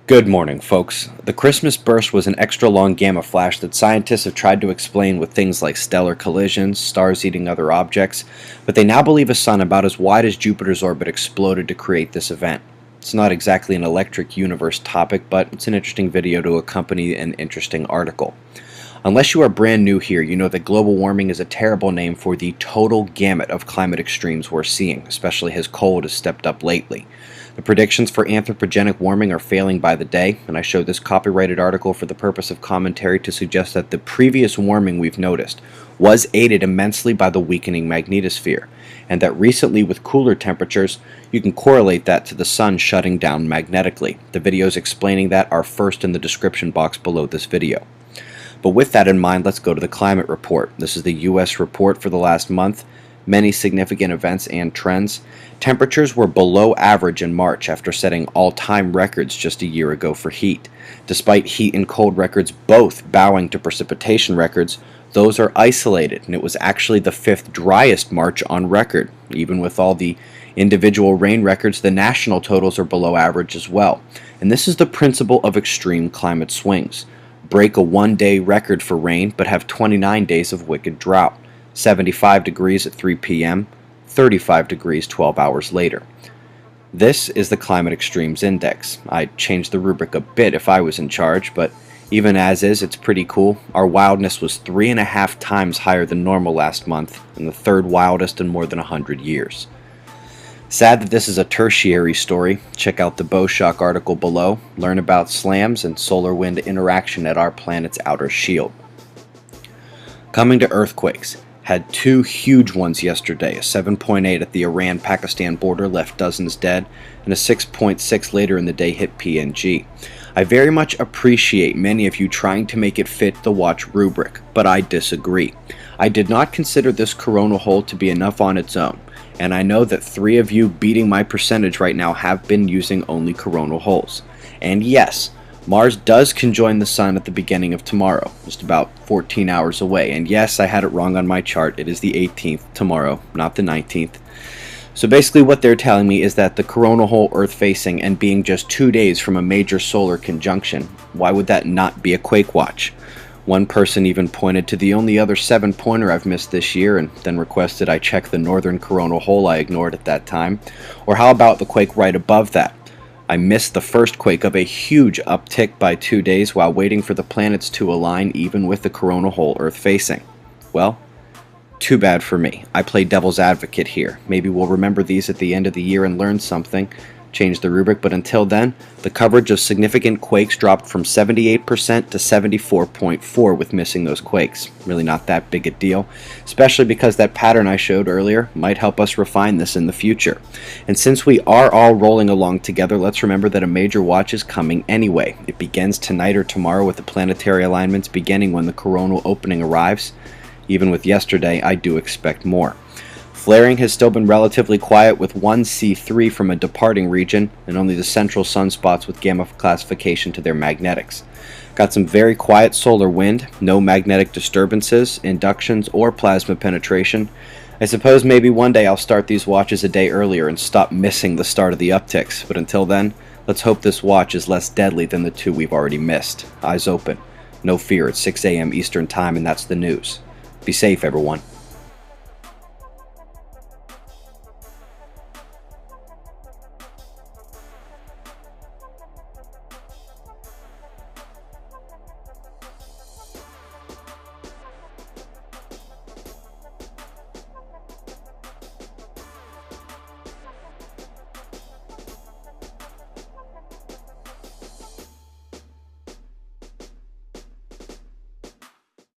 Good morning, folks. The Christmas burst was an extra long gamma flash that scientists have tried to explain with things like stellar collisions, stars eating other objects, but they now believe a sun about as wide as Jupiter's orbit exploded to create this event. It's not exactly an electric universe topic, but it's an interesting video to accompany an interesting article. Unless you are brand new here, you know that global warming is a terrible name for the total gamut of climate extremes we're seeing, especially as cold has stepped up lately. The predictions for anthropogenic warming are failing by the day, and I showed this copyrighted article for the purpose of commentary to suggest that the previous warming we've noticed was aided immensely by the weakening magnetosphere, and that recently with cooler temperatures, you can correlate that to the sun shutting down magnetically. The videos explaining that are first in the description box below this video. But with that in mind, let's go to the climate report. This is the U.S. report for the last month. Many significant events and trends. Temperatures were below average in March after setting all-time records just a year ago for heat. Despite heat and cold records both bowing to precipitation records, those are isolated, and it was actually the fifth driest March on record. Even with all the individual rain records, the national totals are below average as well. And this is the principle of extreme climate swings. Break a one-day record for rain, but have 29 days of wicked drought. 75 degrees at 3 p.m., 35 degrees 12 hours later. This is the Climate Extremes Index. I'd change the rubric a bit if I was in charge, but even as is, it's pretty cool. Our wildness was 3.5 times higher than normal last month, and the third wildest in more than 100 years. Sad that this is a tertiary story. Check out the Bowshock article below. Learn about slams and solar wind interaction at our planet's outer shield. Coming to earthquakes. Had two huge ones yesterday. A 7.8 at the Iran-Pakistan border left dozens dead, and a 6.6 later in the day hit PNG. I very much appreciate many of you trying to make it fit the watch rubric, but I disagree. I did not consider this coronal hole to be enough on its own, and I know that 3 of you beating my percentage right now have been using only coronal holes. And yes, Mars does conjoin the Sun at the beginning of tomorrow, just about 14 hours away. And yes, I had it wrong on my chart. It is the 18th tomorrow, not the 19th. So basically what they're telling me is that the coronal hole Earth-facing and being just 2 days from a major solar conjunction, why would that not be a quake watch? One person even pointed to the only other 7-pointer I've missed this year and then requested I check the northern coronal hole I ignored at that time. Or how about the quake right above that? I missed the first quake of a huge uptick by 2 days while waiting for the planets to align even with the coronal hole Earth-facing. Well, too bad for me. I play devil's advocate here. Maybe we'll remember these at the end of the year and learn something, change the rubric, but until then, the coverage of significant quakes dropped from 78% to 74.4% with missing those quakes. Really not that big a deal, especially because that pattern I showed earlier might help us refine this in the future. And since we are all rolling along together, let's remember that a major watch is coming anyway. It begins tonight or tomorrow with the planetary alignments beginning when the coronal opening arrives. Even with yesterday, I do expect more. Flaring has still been relatively quiet with one C3 from a departing region and only the central sunspots with gamma classification to their magnetics. Got some very quiet solar wind, no magnetic disturbances, inductions, or plasma penetration. I suppose maybe one day I'll start these watches a day earlier and stop missing the start of the upticks, but until then, let's hope this watch is less deadly than the 2 we've already missed. Eyes open. No fear, it's 6 a.m. Eastern Time and that's the news. Be safe, everyone.